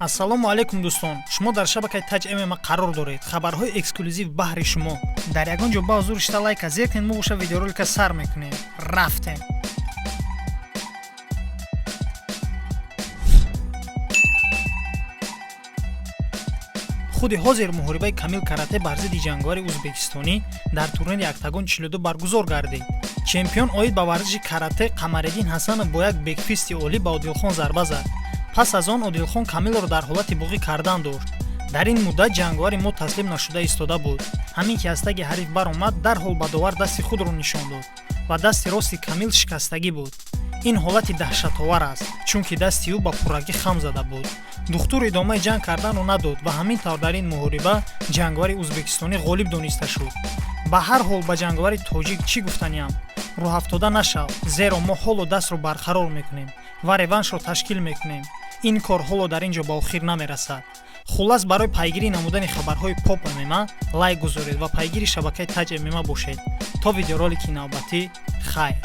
ассалому алайкум дӯстон, шумо дар шабакаи Taj MMA қарор доред. Хабарҳои эксклюзив баҳри шумо. Дар ягон ҷо ба ҳузур шита лайка зеркнед, мо боша видеоролика сар мекунем. Рафтем. худи ҳозир муҳорибаи Камил Карате бар зидди ҷангавари ӯзбекистонӣ дар турнири октагон 42 баргузор гардид. Чемпион оид ба варзиши карате Қамареддин Ҳасанов бо як бекфисти олӣ ба Одилхон зарба зад. Пас аз он Одилхон Камилро дар ҳолати боғӣ кардан дошт. Дар ин муддат ҷангавари мо таслим нашуда истода буд. Ҳамин ки аз таги ҳариф баромад, дарҳол ба довар дасти худро нишон дод ва дасти рости Камил шикастагӣ буд. ин ҳолати даҳшатовар аст, чунки дасти ӯ ба пуррагӣ хам зада буд. духтур идомаи ҷанг карданро надод ва ҳамин тавр дар ин муҳориба ҷангавари ӯзбекистонӣ ғолиб дониста шуд. ба ҳар ҳол ба ҷангавари тоҷик чӣ гуфтаниям? рӯҳафтода нашав, зеро мо ҳолу дастро барқарор мекунем ва реваншро ташкил мекунем. ин кор ҳоло дар ин ҷо ба охир намерасад. хулас, барои пайгирӣ намудани хабарҳои поп MMA лайк гузоред ва пайгири шабакаи Taj MMA бошед. То видеоролики навбатӣ, хайр.